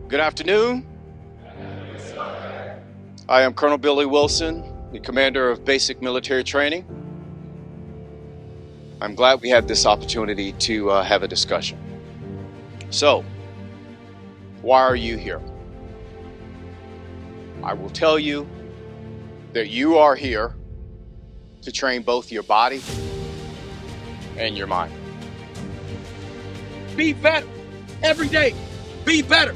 Good afternoon. I am Colonel Billy Wilson, the commander of basic military training. I'm glad we had this opportunity to have a discussion. So, why are you here? I will tell you that you are here to train both your body and your mind. Be better every day. Be better.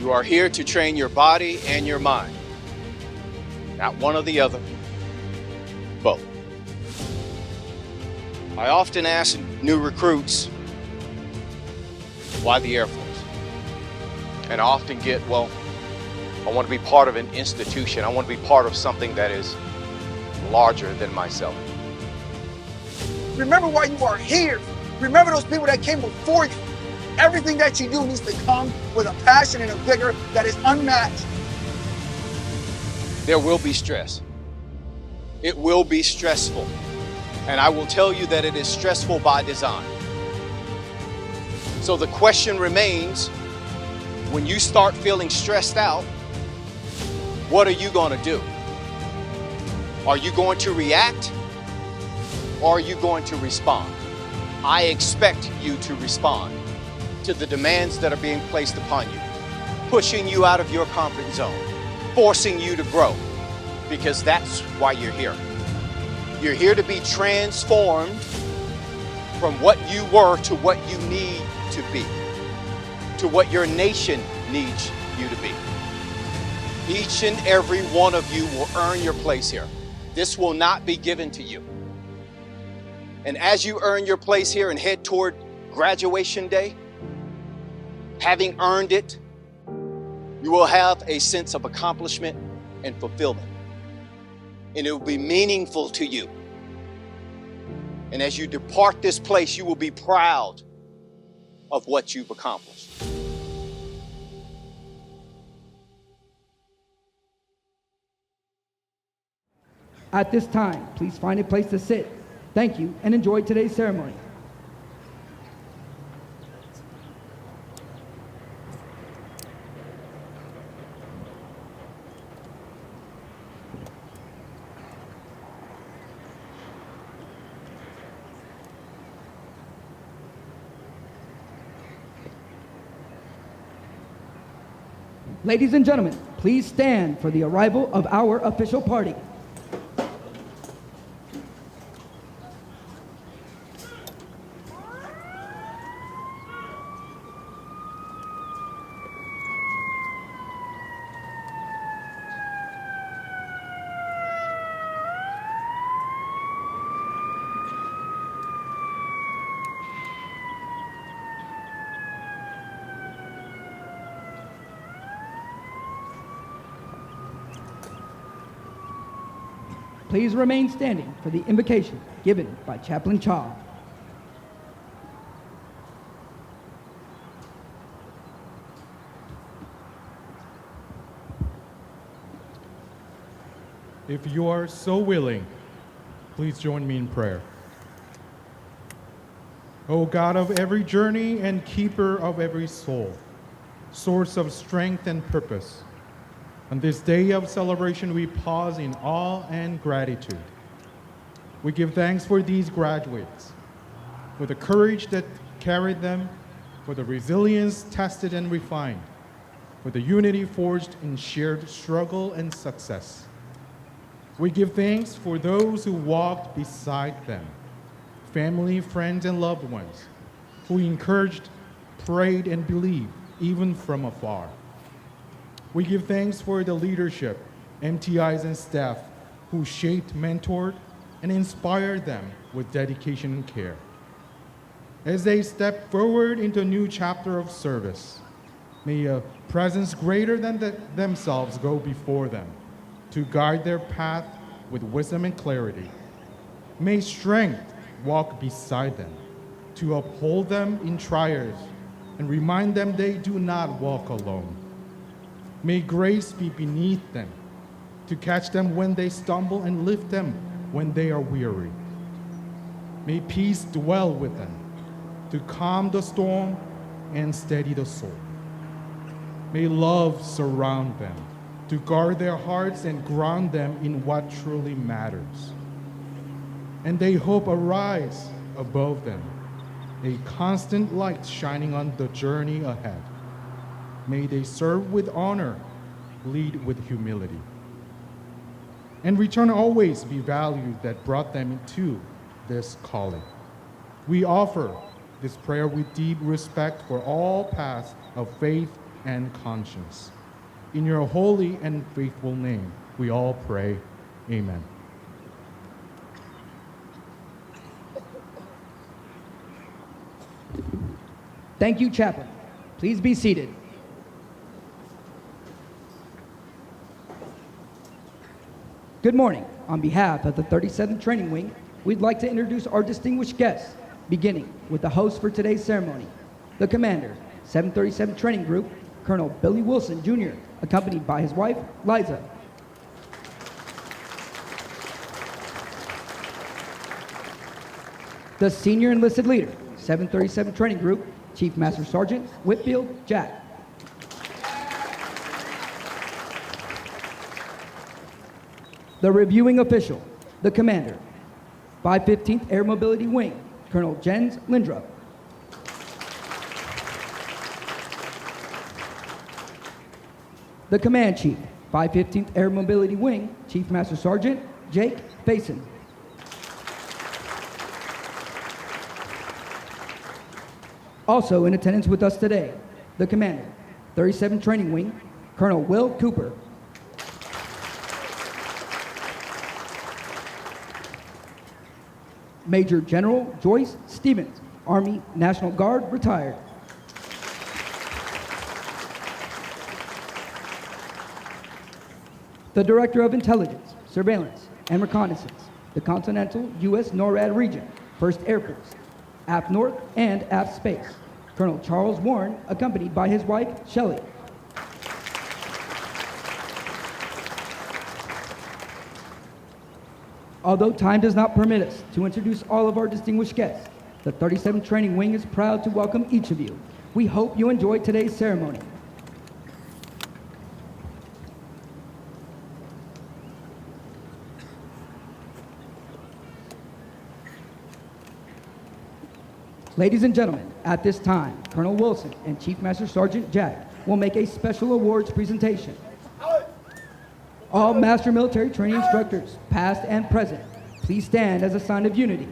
You are here to train your body and your mind. Not one or the other, both. I often ask new recruits, why the Air Force? And I often get, well, I want to be part of an institution. I want to be part of something that is larger than myself. Remember why you are here. Remember those people that came before you. Everything that you do needs to come with a passion and a vigor that is unmatched. There will be stress. It will be stressful. And I will tell you that it is stressful by design. So the question remains, when you start feeling stressed out, what are you going to do? Are you going to react or are you going to respond? I expect you to respond to the demands that are being placed upon you, pushing you out of your comfort zone, forcing you to grow, because that's why you're here. You're here to be transformed from what you were to what you need to be, to what your nation needs you to be. Each and every one of you will earn your place here. This will not be given to you. And as you earn your place here and head toward graduation day, having earned it, you will have a sense of accomplishment and fulfillment. And it will be meaningful to you. And as you depart this place, you will be proud of what you've accomplished. At this time, please find a place to sit. Thank you and enjoy today's ceremony. Ladies and gentlemen, please stand for the arrival of our official party. Please remain standing for the invocation given by Chaplain Chaw. If you are so willing, please join me in prayer. O God of every journey and keeper of every soul, source of strength and purpose, on this day of celebration, we pause in awe and gratitude. We give thanks for these graduates, for the courage that carried them, for the resilience tested and refined, for the unity forged in shared struggle and success. We give thanks for those who walked beside them, family, friends, and loved ones, who encouraged, prayed, and believed, even from afar. We give thanks for the leadership, MTIs and staff who shaped, mentored, and inspired them with dedication and care. As they step forward into a new chapter of service, may a presence greater than themselves go before them to guide their path with wisdom and clarity. May strength walk beside them to uphold them in trials and remind them they do not walk alone. May grace be beneath them to catch them when they stumble and lift them when they are weary. May peace dwell with them to calm the storm and steady the soul. May love surround them, to guard their hearts and ground them in what truly matters. And may hope arise above them, a constant light shining on the journey ahead. May they serve with honor, lead with humility, and return always be valued that brought them into this calling. We offer this prayer with deep respect for all paths of faith and conscience. In your holy and faithful name, we all pray, amen. Thank you, Chaplain. Please be seated. Good morning. On behalf of the 37th Training Wing, we'd like to introduce our distinguished guests, beginning with the host for today's ceremony, the Commander, 737 Training Group, Colonel Billy Wilson, Jr., accompanied by his wife, Liza. The Senior Enlisted Leader, 737 Training Group, Chief Master Sergeant Whitfield Jack. The Reviewing Official, the Commander, 515th Air Mobility Wing, Colonel Jens Lyndrup. The Command Chief, 515th Air Mobility Wing, Chief Master Sergeant Jake Faison. Also in attendance with us today, the Commander, 37th Training Wing, Colonel Will Cooper. Major General Joyce Stevens, Army National Guard, retired. The Director of Intelligence, Surveillance, and Reconnaissance, the Continental U.S. NORAD Region, 1st Air Force, AF North and AF Space, Colonel Charles Warren, accompanied by his wife, Shelley. Although time does not permit us to introduce all of our distinguished guests, the 37th Training Wing is proud to welcome each of you. We hope you enjoy today's ceremony. Ladies and gentlemen, at this time, Colonel Wilson and Chief Master Sergeant Jack will make a special awards presentation. All Master Military Training Instructors, past and present, please stand as a sign of unity.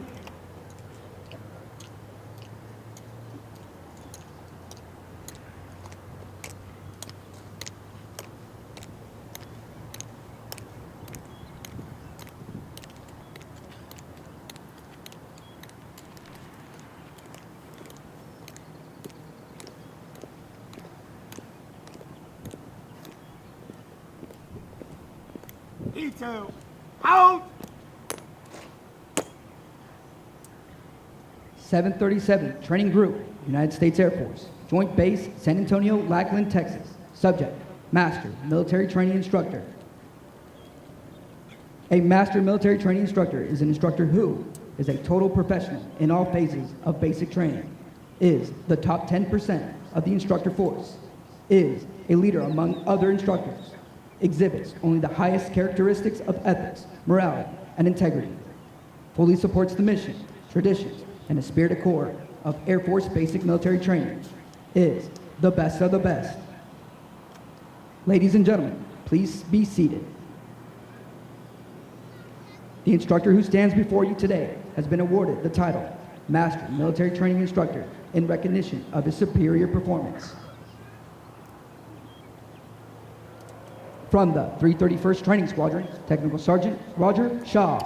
E2, out! 737 Training Group, United States Air Force, Joint Base San Antonio-Lackland, Texas. Subject, Master Military Training Instructor. A Master Military Training Instructor is an instructor who is a total professional in all phases of basic training, is the top 10% of the instructor force, is a leader among other instructors, exhibits only the highest characteristics of ethics, morality, and integrity, fully supports the mission, traditions, and esprit de corps of Air Force basic military training, is the best of the best. Ladies and gentlemen, please be seated. The instructor who stands before you today has been awarded the title Master Military Training Instructor in recognition of his superior performance. From the 331st Training Squadron, Technical Sergeant Roger Shaw.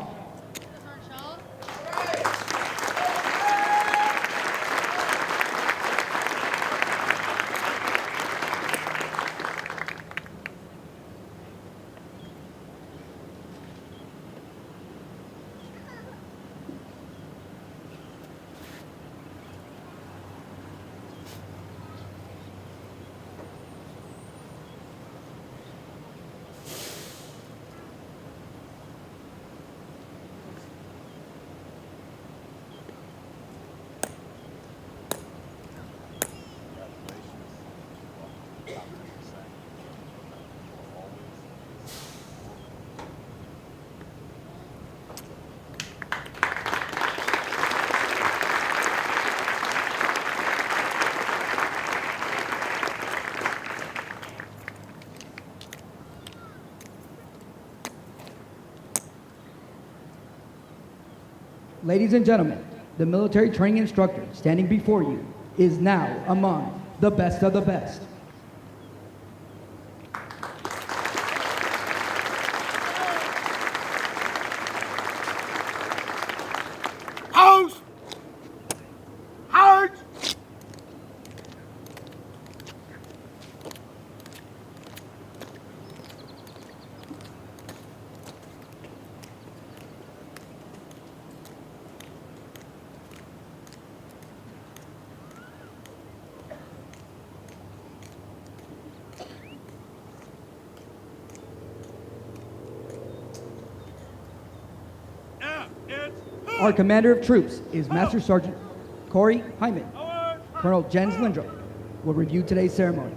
Ladies and gentlemen, the military training instructor standing before you is now among the best of the best. House! Howard! Now, it's Our commander of troops is Master Sergeant Corey Hyman. Howard! Colonel Jens Lyndrup will review today's ceremony.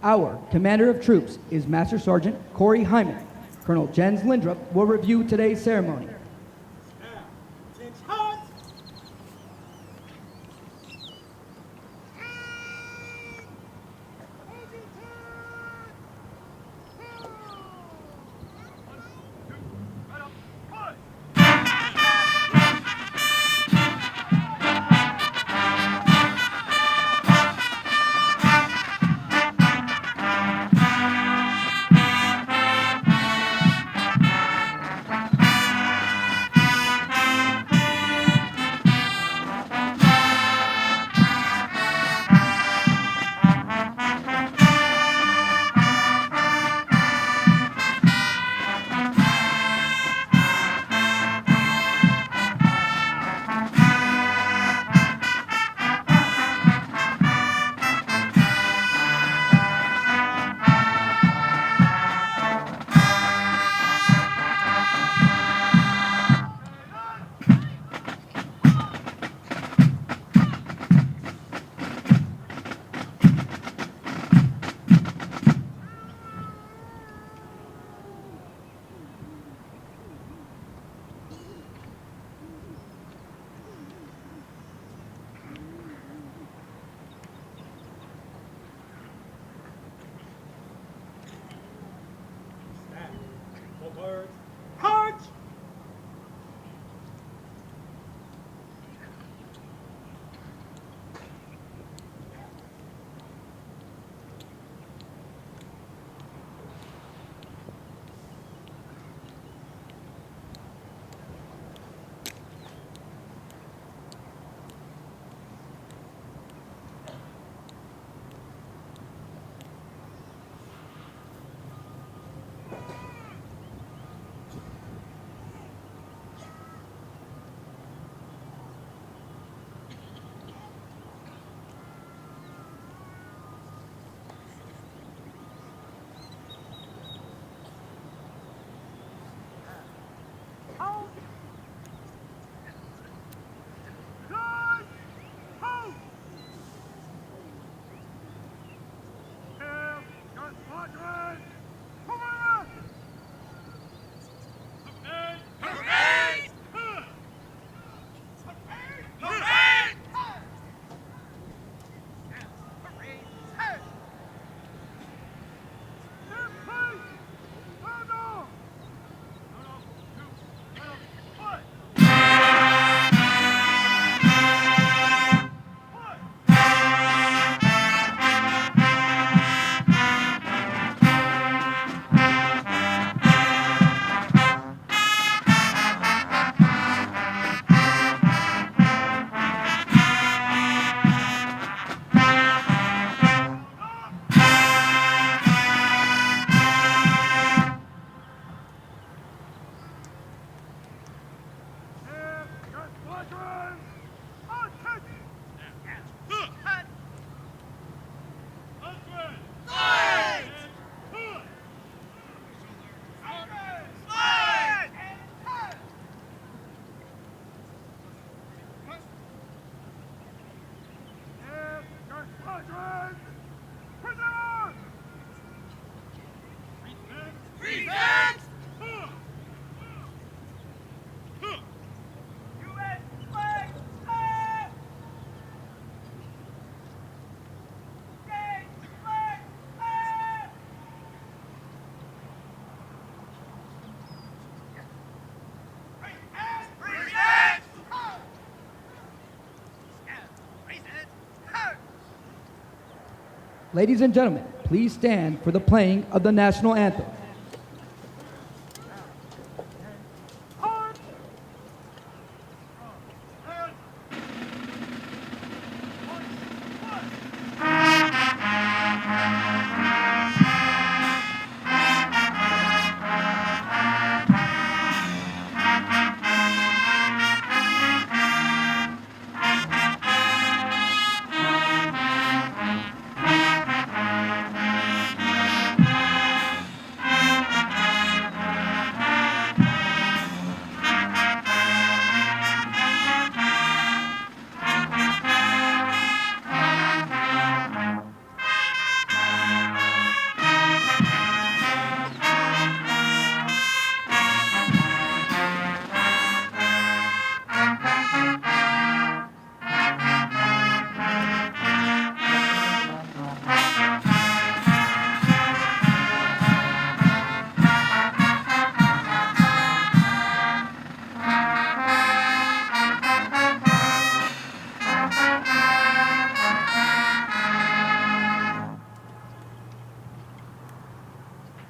Our commander of troops is Master Sergeant Corey Hyman. Colonel Jens Lyndrup will review today's ceremony. It's hot! Ladies and gentlemen, please stand for the playing of the national anthem.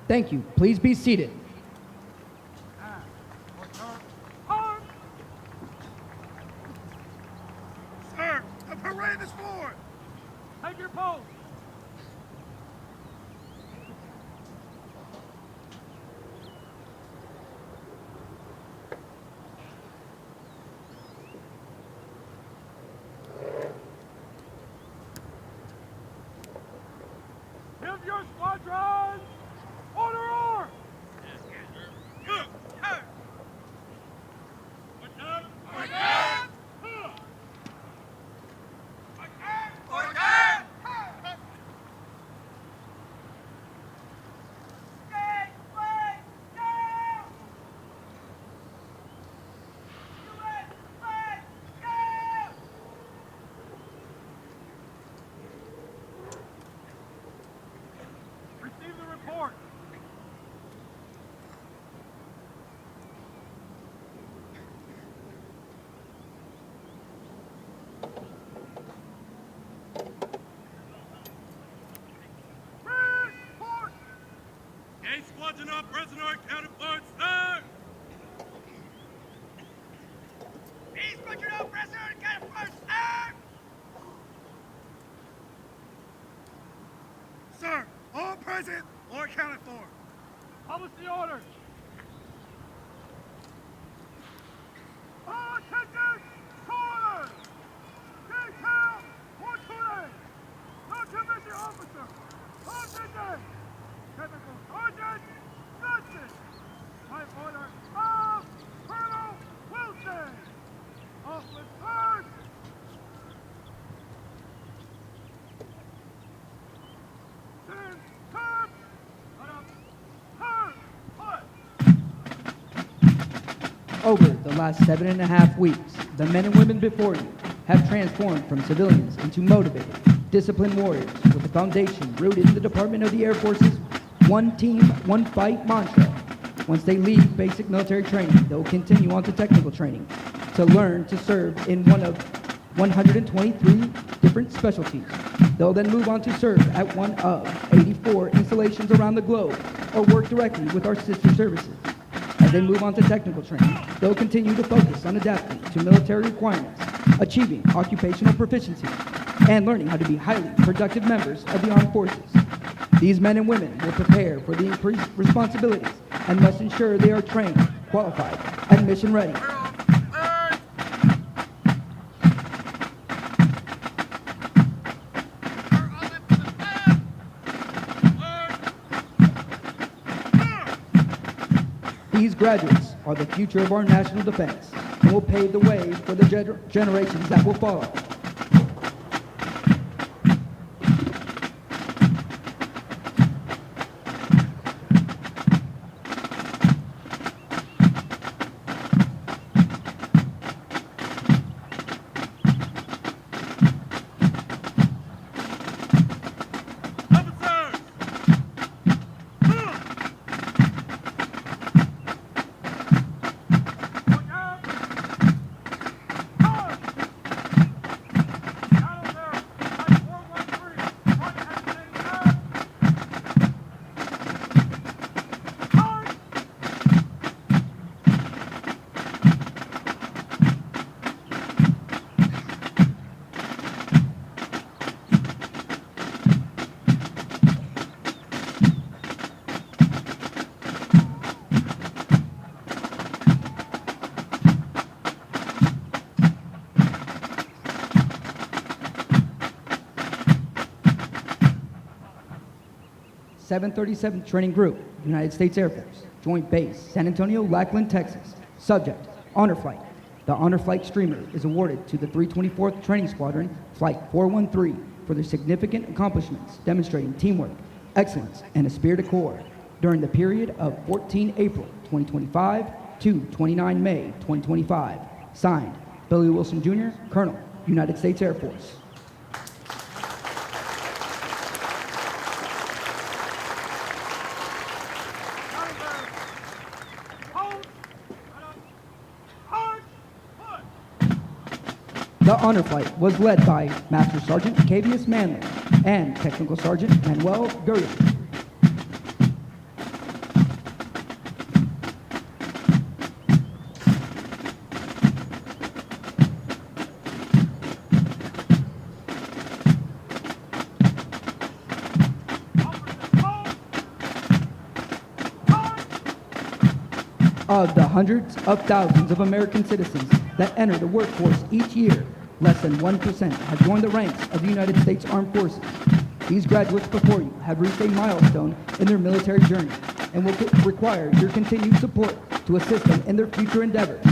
Thank you. Please be seated. Sir, the parade is forward. Take your post. Give your squadron order! Receive the report. Report. A squadron of prisoner accounted for, sir. A squadron of prisoner accounted for, sir. Sir, all present or accounted for. Publish the orders. All attention to orders. Detail 128. Non-commissioned officer. Officer. Technical sergeant. Johnson. By order of Colonel Wilson. Officers. Over the last 7.5 weeks, the men and women before you have transformed from civilians into motivated, disciplined warriors with a foundation rooted in the Department of the Air Force's one team, one fight mantra. Once they leave basic military training, they will continue on to technical training to learn to serve in one of 123 different specialties. They'll then move on to serve at one of 84 installations around the globe or work directly with our sister services. As they move on to technical training, they'll continue to focus on adapting to military requirements, achieving occupational proficiency, and learning how to be highly productive members of the armed forces. These men and women will prepare for the increased responsibilities and must ensure they are trained, qualified, and mission ready. These graduates are the future of our national defense and will pave the way for the generations that will follow. 737 Training Group, United States Air Force, Joint Base San Antonio-Lackland, Texas. Subject, Honor Flight. The Honor Flight Streamer is awarded to the 324th Training Squadron, Flight 413, for their significant accomplishments demonstrating teamwork, excellence, and esprit de corps during the period of 14 April 2025 to 29 May 2025. Signed, Billy Wilson Jr., Colonel, United States Air Force. The honor flight was led by Master Sergeant Cavius Manley and Technical Sergeant Manuel Gurriel. Of the hundreds of thousands of American citizens that enter the workforce each year, less than 1% have joined the ranks of the United States Armed Forces. These graduates before you have reached a milestone in their military journey and will require your continued support to assist them in their future endeavors.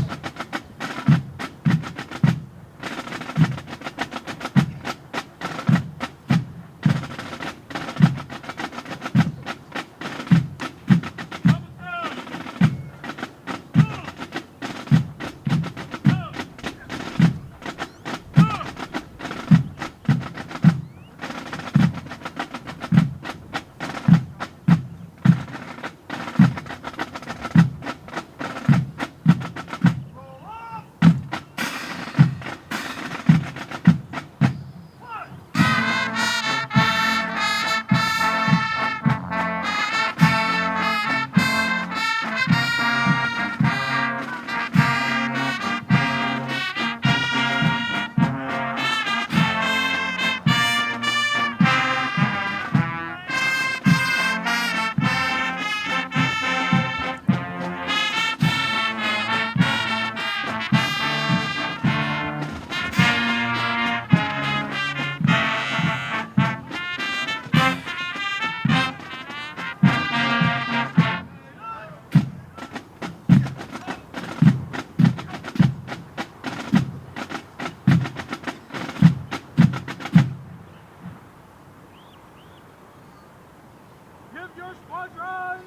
Your squadron,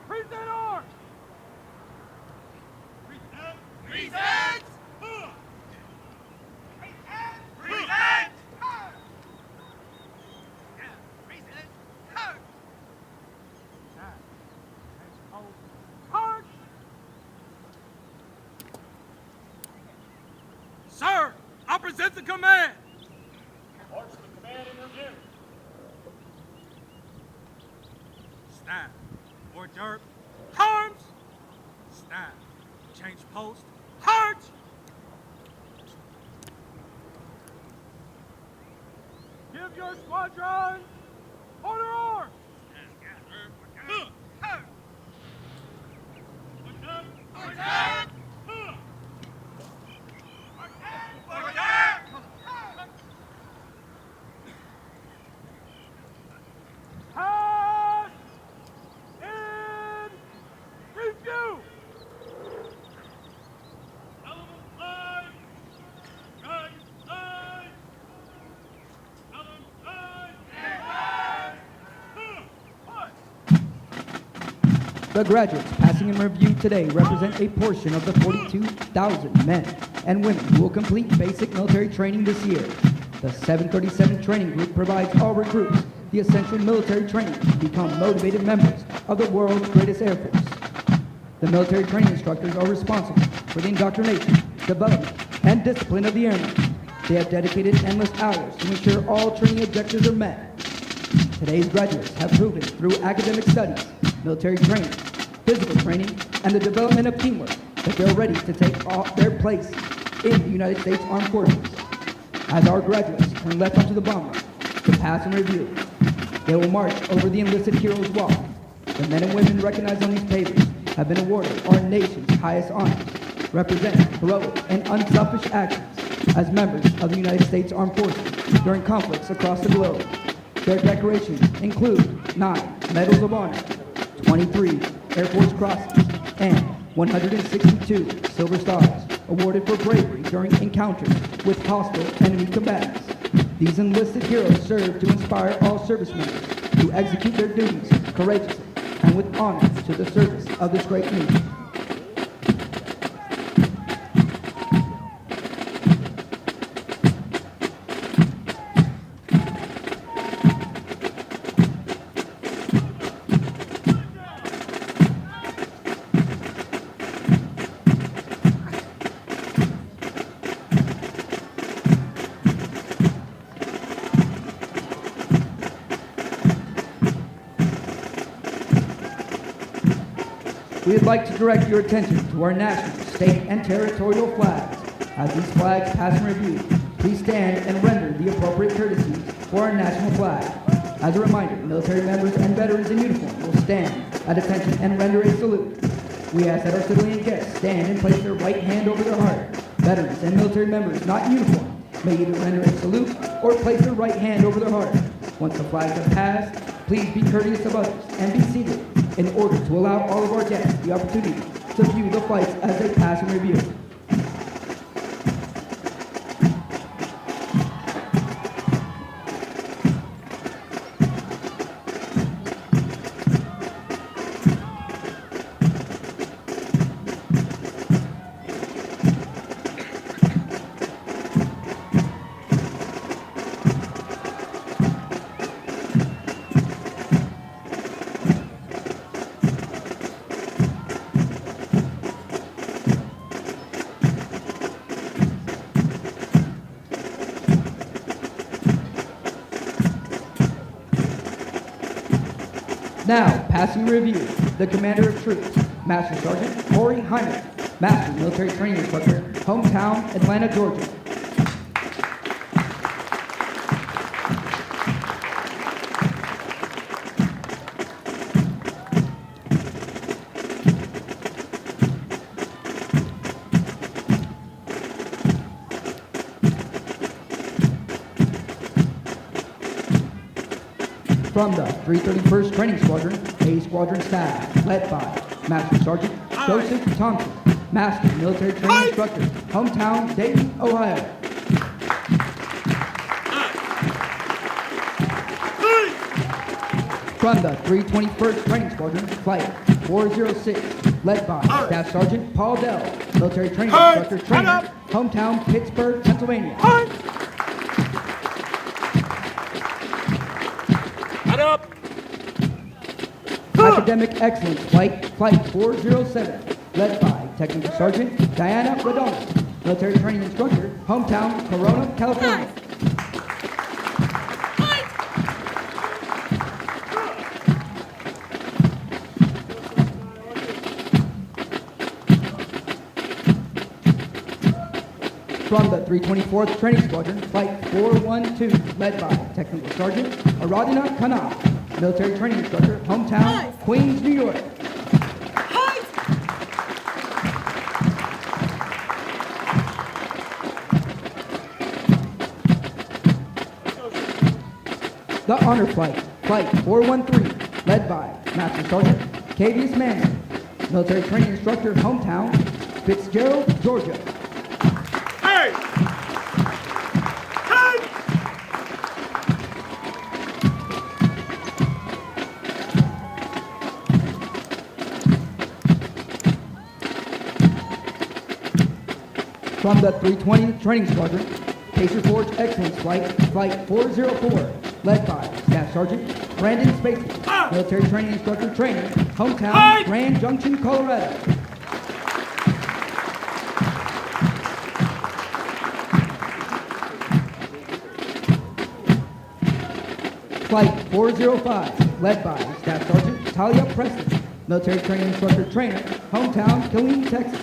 present arms! Present! Present! Present! Present! March! Sir, I present the command! March the command in review. Stand. Hors d'oeuvre. Arms! Stand. Change post. March! Give your squadron order arms! The graduates passing in review today represent a portion of the 42,000 men and women who will complete basic military training this year. The 737 Training Group provides all recruits the essential military training to become motivated members of the world's greatest Air Force. The military training instructors are responsible for the indoctrination, development, and discipline of the Airmen. They have dedicated endless hours to ensure all training objectives are met. Today's graduates have proven through academic studies, military training, physical training, and the development of teamwork that they're ready to take their place in the United States Armed Forces. As our graduates turn left onto the bomb run to pass and review, they will march over the enlisted heroes walk. The men and women recognized on these papers have been awarded our nation's highest honors, representing heroic and unselfish actions as members of the United States Armed Forces during conflicts across the globe. Their decorations include 9 Medals of Honor, 23 Air Force Crosses, and 162 Silver Stars, awarded for bravery during encounters with hostile enemy combatants. These enlisted heroes serve to inspire all service members to execute their duties courageously and with honor to the service of this great nation. We would like to direct your attention to our national, state, and territorial flags. As these flags pass in review, please stand and render the appropriate courtesies for our national flag. As a reminder, military members and veterans in uniform will stand at attention and render a salute. We ask that our civilian guests stand and place their right hand over their heart. Veterans and military members not in uniform may either render a salute or place their right hand over their heart. Once the flags have passed, please be courteous of others and be seated in order to allow all of our guests the opportunity to view the flights as they pass in review. Now, passing review, the Commander of Troops, Master Sergeant Corey Hyman, Master Military Training Instructor, hometown, Atlanta, Georgia. From the 331st Training Squadron, A Squadron Staff, led by Master Sergeant Joseph Thompson, Master Military Training Instructor, hometown, Dayton, Ohio. From the 321st Training Squadron, Flight 406, led by Staff Sergeant Paul Dell, Military Training Instructor, Trainer, hometown, Pittsburgh, Pennsylvania. Academic Excellence Flight 407, led by Technical Sergeant Diana Radona, Military Training Instructor, hometown, Corona, California. From the 324th Training Squadron, Flight 412, led by Technical Sergeant Aradhana Khanna, Military Training Instructor, hometown, Queens, New York. The Honor Flight, Flight 413, led by Master Sergeant Cavius Manning, Military Training Instructor, hometown, Fitzgerald, Georgia. From the 320th Training Squadron, Pacer Forge Excellence Flight 404, led by Staff Sergeant Brandon Spacey, Military Training Instructor, Trainer, hometown, Grand Junction, Colorado. Flight 405, led by Staff Sergeant Talia Preston, Military Training Instructor, Trainer, hometown, Killeen, Texas.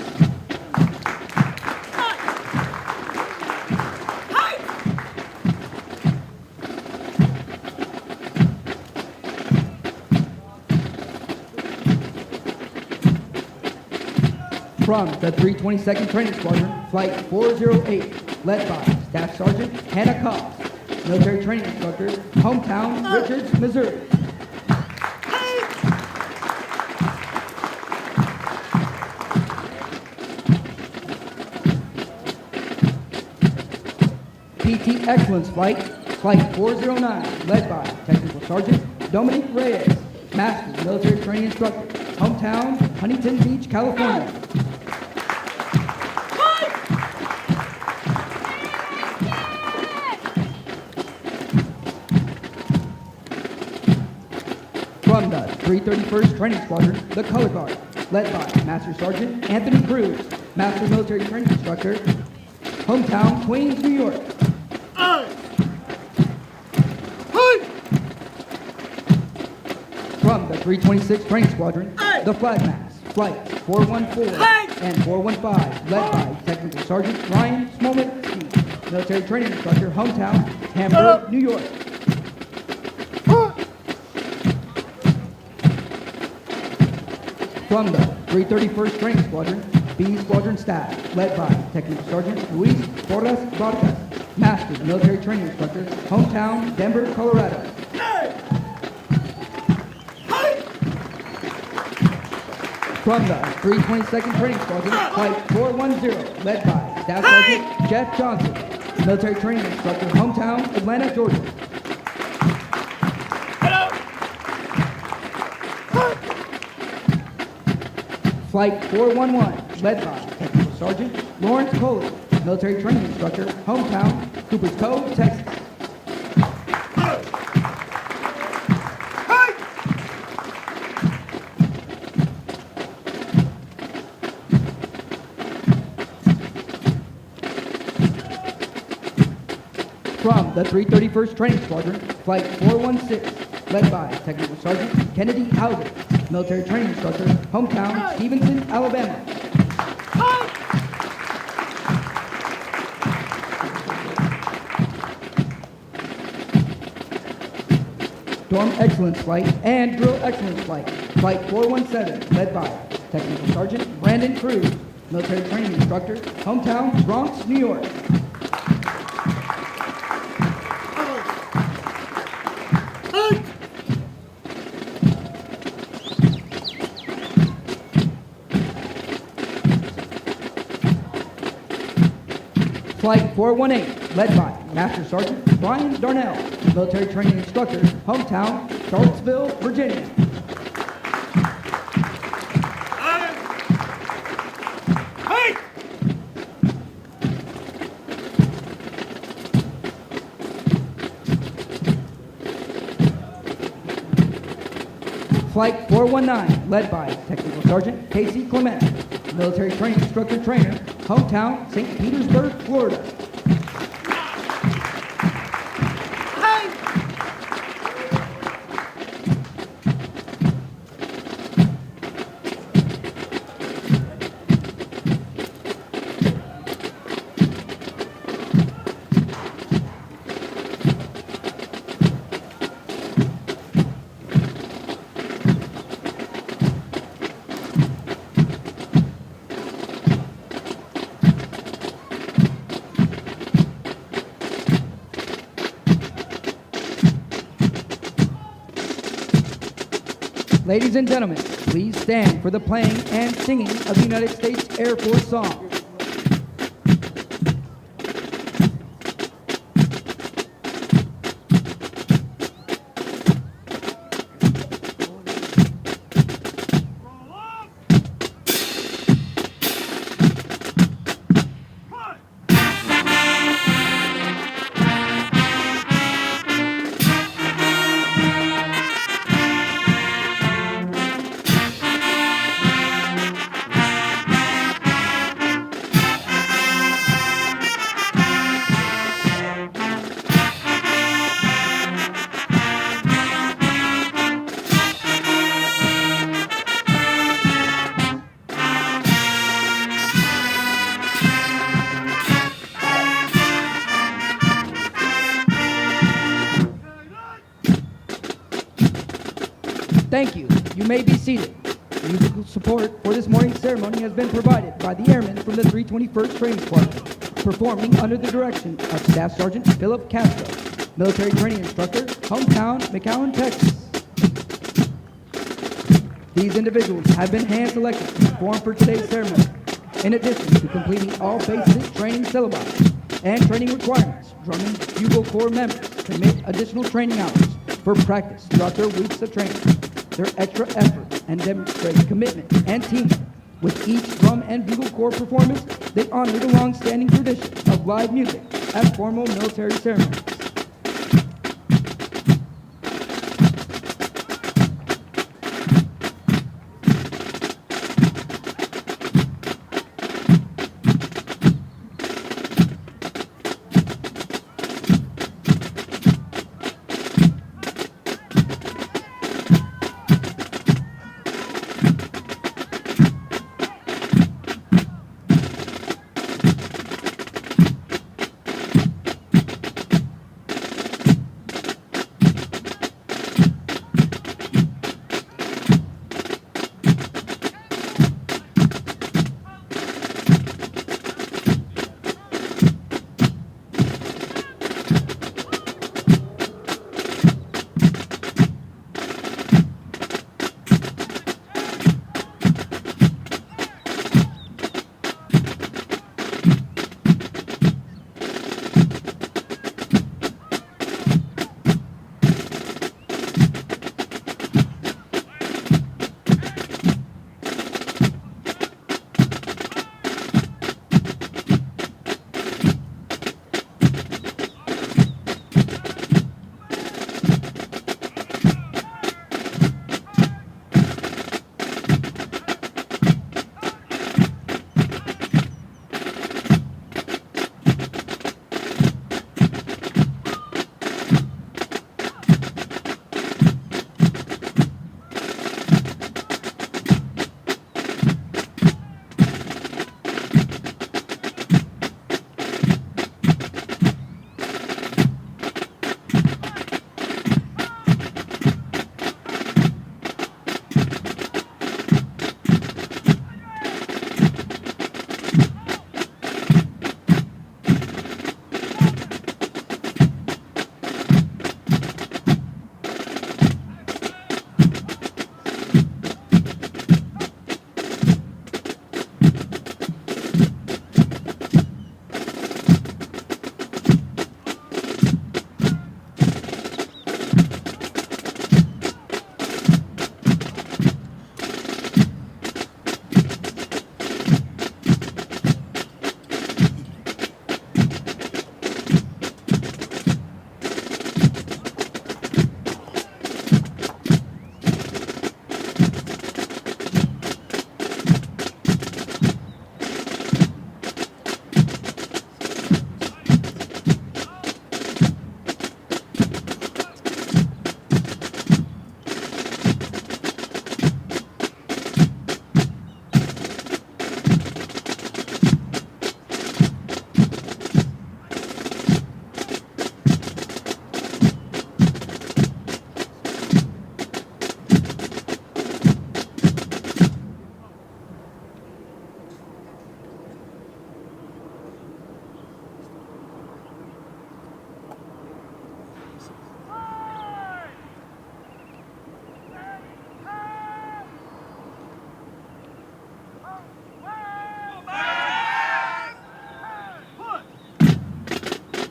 From the 322nd Training Squadron, Flight 408, led by Staff Sergeant Hannah Cobbs, military training instructor, hometown, Richards, Missouri. PT Excellence Flight, Flight 409, led by Technical Sergeant Dominic Reyes, Master Military Training Instructor, hometown, Huntington Beach, California. From the 331st Training Squadron, the Color Guard, led by Master Sergeant Anthony Cruz, Master Military Training Instructor, hometown, Queens, New York. From the 326th Training Squadron, the Flag Mass, Flights 414 and 415, led by Technical Sergeant Ryan Smolensky, Military Training Instructor, hometown, Hamburg, New York. From the 331st Training Squadron, B Squadron Staff, led by Technical Sergeant Luis Porras Vargas, Master Military Training Instructor, hometown, Denver, Colorado. From the 322nd Training Squadron, Flight 410, led by Staff Sergeant Jeff Johnson, Military Training Instructor, hometown, Atlanta, Georgia. Flight 411, led by Technical Sergeant Lawrence Coley, Military Training Instructor, hometown, Cooper's Cove, Texas. From the 331st Training Squadron, Flight 416, led by Technical Sergeant Kennedy Hauser, Military Training Instructor, hometown, Stevenson, Alabama. Storm Excellence Flight and Drill Excellence Flight, Flight 417, led by Technical Sergeant Brandon Cruz, Military Training Instructor, hometown, Bronx, New York. Flight 418, led by Master Sergeant Brian Darnell, Military Training Instructor, hometown, Charlottesville, Virginia. Flight 419, led by Technical Sergeant Casey Clement, Military Training Instructor Trainer, hometown, St. Petersburg, Florida. Ladies and gentlemen, please stand for the playing and singing of the United States Air Force song. Thank you. You may be seated. Musical support for this morning's ceremony has been provided by the Airmen from the 321st Training Squadron, performing under the direction of Staff Sergeant Philip Castro, military training instructor, hometown, McAllen, Texas. These individuals have been hand-selected to perform for today's ceremony. In addition to completing all basic training syllabi and training requirements, Drummond Bugle Corps members commit additional training hours for practice throughout their weeks of training. Their extra effort and demonstrate commitment and teamwork. With each drum and bugle corps performance, they honor the long-standing tradition of live music at formal military ceremonies.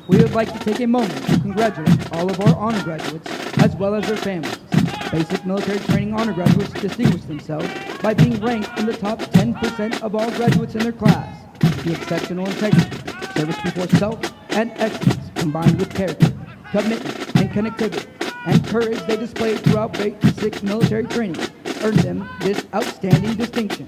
We would like to take a moment to congratulate all of our honor graduates as well as their families. Basic military training honor graduates distinguished themselves by being ranked in the top 10% of all graduates in their class. The exceptional integrity, service before self, and excellence combined with character, commitment, and connectivity, and courage they displayed throughout basic military training earned them this outstanding distinction.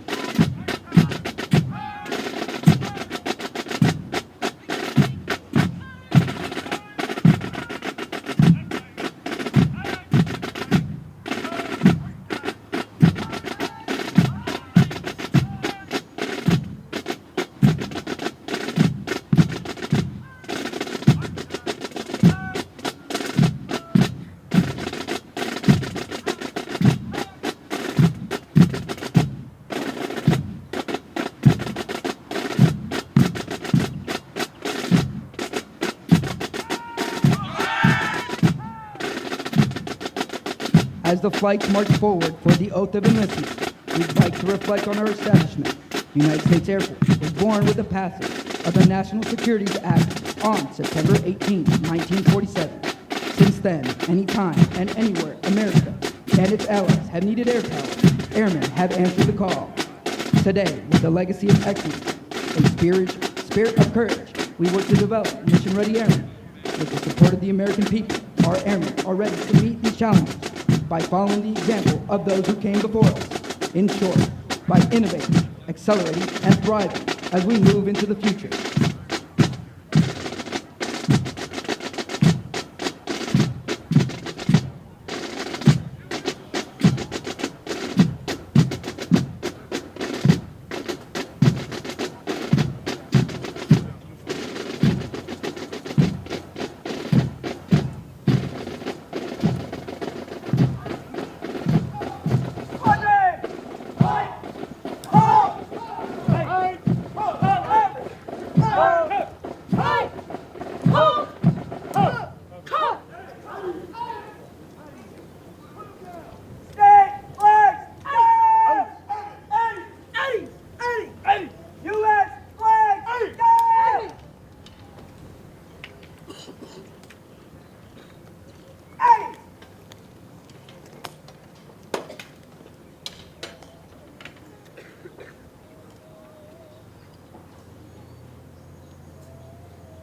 As the flights march forward for the oath of enlistment, we'd like to reflect on our establishment. The United States Air Force was born with the passage of the National Security Act on September 18, 1947. Since then, anytime and anywhere America and its allies have needed air power, airmen have answered the call. Today, with the legacy of excellence, a spirit of courage, we work to develop mission-ready airmen. With the support of the American people, our airmen are ready to meet these challenges by following the example of those who came before us. In short, by innovating, accelerating, and thriving as we move into the future.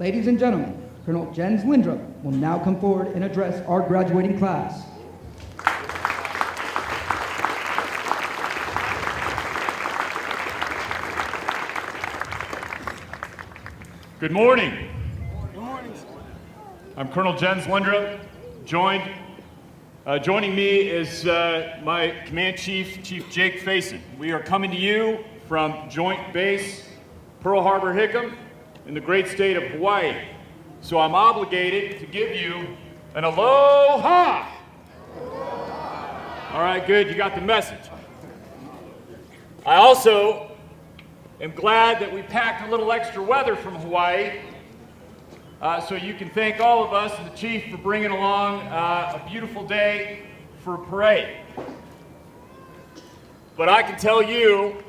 Ladies and gentlemen, Colonel Jens Lyndrup will now come forward and address our graduating class. Good morning. Good morning. I'm Colonel Jens Lyndrup. Joining me is my command chief, Chief Jake Faison. We are coming to you from Joint Base Pearl Harbor-Hickam in the great state of Hawaii. So I'm obligated to give you an aloha. All right, good, you got the message. I also am glad that we packed a little extra weather from Hawaii so you can thank all of us and the chief for bringing along a beautiful day for a parade. But I can tell you,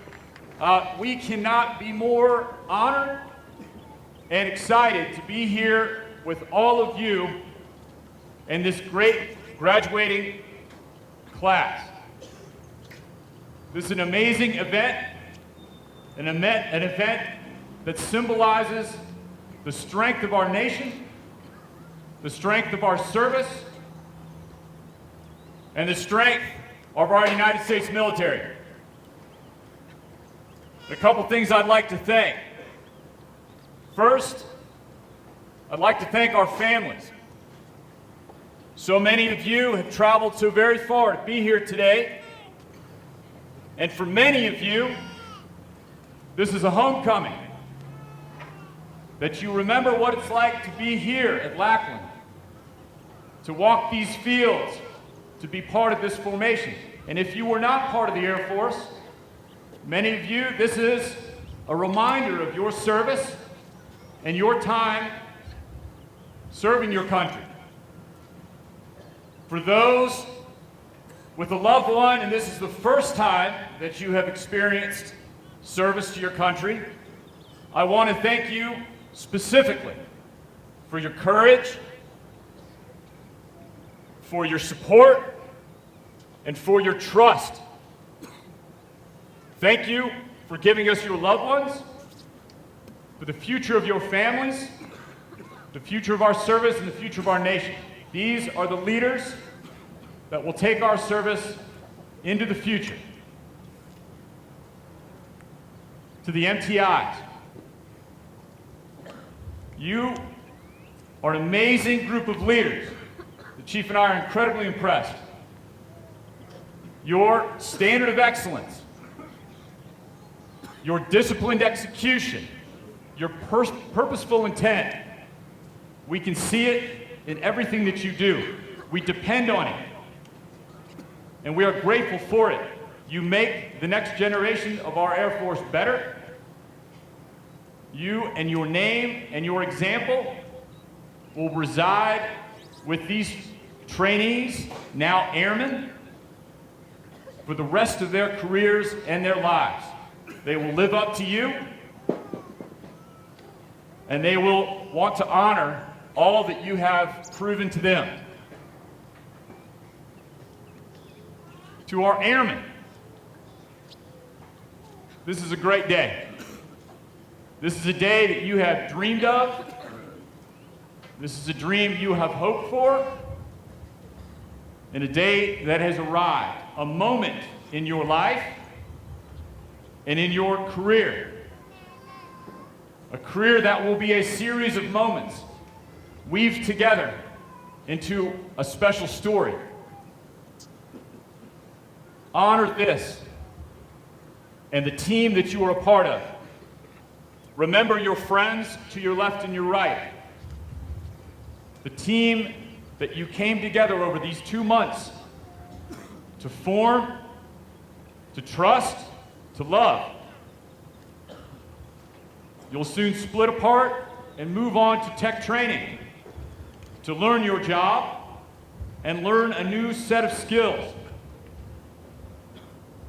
we cannot be more honored and excited to be here with all of you in this great graduating class. This is an amazing event, an event that symbolizes the strength of our nation, the strength of our service, and the strength of our United States military. A couple things I'd like to thank. First, I'd like to thank our families. So many of you have traveled so very far to be here today. And for many of you, this is a homecoming. That you remember what it's like to be here at Lackland, to walk these fields, to be part of this formation. And if you were not part of the Air Force, many of you, this is a reminder of your service and your time serving your country. For those with a loved one, and this is the first time that you have experienced service to your country, I want to thank you specifically for your courage, for your support, and for your trust. Thank you for giving us your loved ones, for the future of your families, the future of our service, and the future of our nation. These are the leaders that will take our service into the future. To the MTIs, you are an amazing group of leaders. The Chief and I are incredibly impressed. Your standard of excellence, your disciplined execution, your purposeful intent, we can see it in everything that you do. We depend on it, and we are grateful for it. You make the next generation of our Air Force better. You and your name and your example will reside with these trainees, now airmen, for the rest of their careers and their lives. They will live up to you, and they will want to honor all that you have proven to them. To our airmen, this is a great day. This is a day that you have dreamed of. This is a dream you have hoped for. And a day that has arrived, a moment in your life and in your career. A career that will be a series of moments weaved together into a special story. Honor this and the team that you are a part of. Remember your friends to your left and your right. The team that you came together over these 2 months to form, to trust, to love. You'll soon split apart and move on to tech training to learn your job and learn a new set of skills.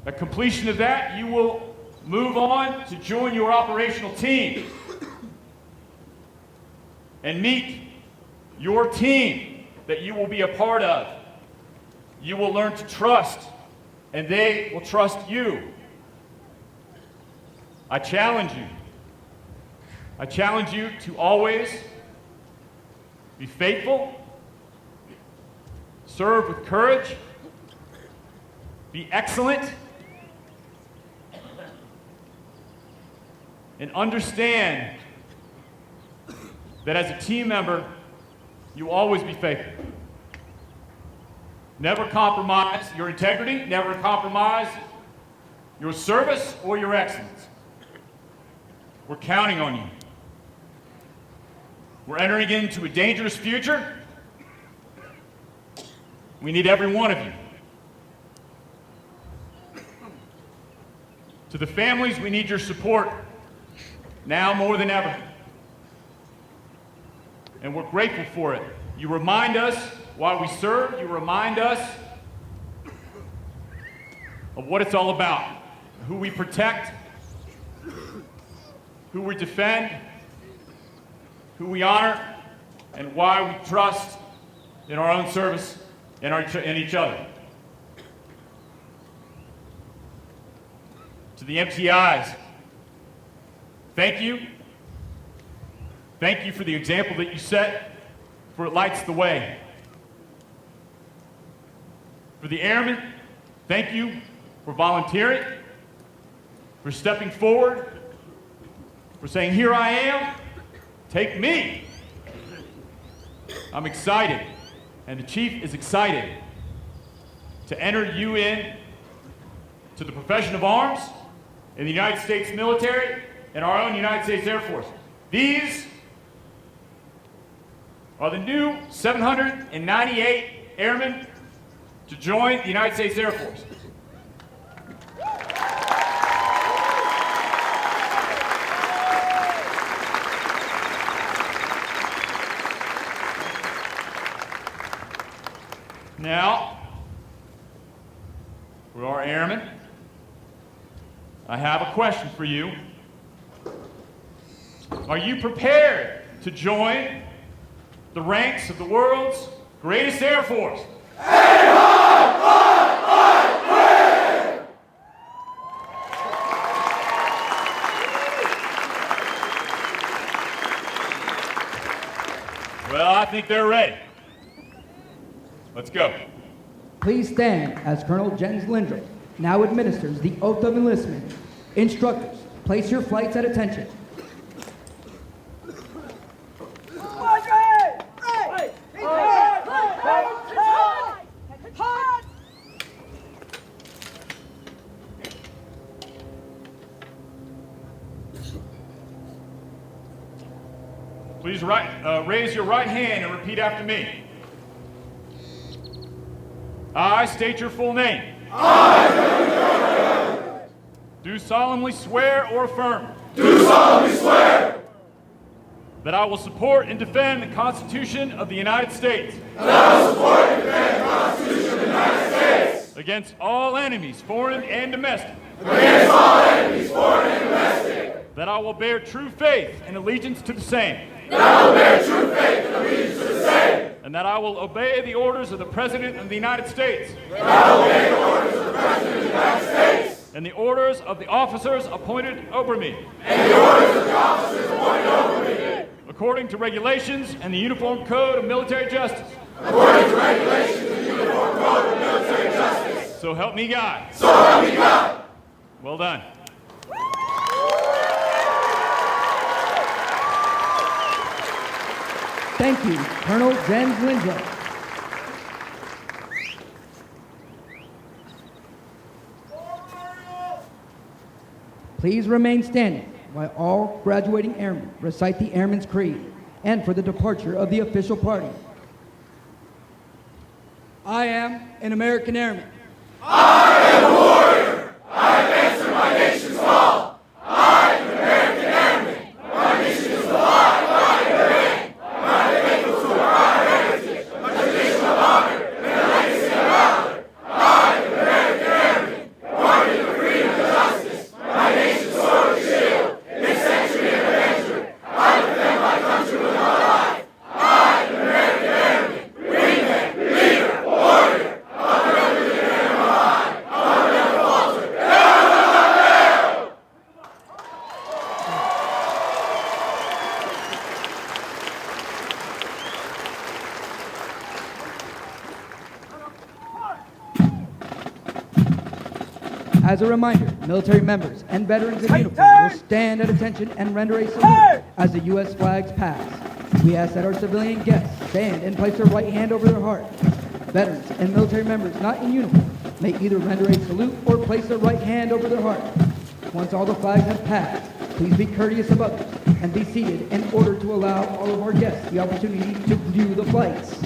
At completion of that, you will move on to join your operational team and meet your team that you will be a part of. You will learn to trust, and they will trust you. I challenge you. I challenge you to always be faithful, serve with courage, be excellent, and understand that as a team member, you will always be faithful. Never compromise your integrity, never compromise your service or your excellence. We're counting on you. We're entering into a dangerous future. We need every one of you. To the families, we need your support now more than ever. And we're grateful for it. You remind us while we serve, you remind us of what it's all about, who we protect, who we defend, who we honor, and why we trust in our own service and in each other. To the MTIs, thank you. Thank you for the example that you set, for it lights the way. For the Airmen, thank you for volunteering, for stepping forward, for saying, here I am, take me. I'm excited, and the Chief is excited to enter you in to the profession of arms in the United States military and our own United States Air Force. These are the new 798 airmen to join the United States Air Force. Now, for our airmen, I have a question for you. Are you prepared to join the ranks of the world's greatest Air Force? Well, I think they're ready. Let's go. Please stand as Colonel Jens Lyndrup now administers the oath of enlistment. Instructors, place your flights at attention. Please raise your right hand and repeat after me. I state your full name. I do solemnly swear or affirm. Do solemnly swear that I will support and defend the Constitution of the United States that I will support and defend the Constitution of the United States against all enemies, foreign and domestic, against all enemies, foreign and domestic, that I will bear true faith and allegiance to the same, that I will bear true faith and allegiance to the same, and that I will obey the orders of the President of the United States, that I will obey the orders of the President of the United States, and the orders of the officers appointed over me, and the orders of the officers appointed over me, according to regulations and the Uniform Code of Military Justice. according to regulations and the Uniform Code of Military Justice. So help me God. So help me God. Well done. Thank you, Colonel Jens Lyndrup. Please remain standing while all graduating airmen recite the Airman's Creed and for the departure of the official party. I am an American Airman. I am a warrior. I have answered my nation's call. I am an American Airman. My mission is to fly, fight, and reign. My faithful to our heritage, a tradition of honor, and a legacy of valor. I am an American Airman, guardian of freedom and justice. My nation's sword and shield, its century and adventure. I defend my country with my life. I am an American Airman, wingman, leader, warrior. I'll never leave an behind. I'll never falter. As a reminder, military members and veterans in uniform will stand at attention and render a salute as the U.S. flags pass. We ask that our civilian guests stand and place their right hand over their heart. Veterans and military members not in uniform may either render a salute or place their right hand over their heart. Once all the flags have passed, please be courteous of others and be seated in order to allow all of our guests the opportunity to view the flights.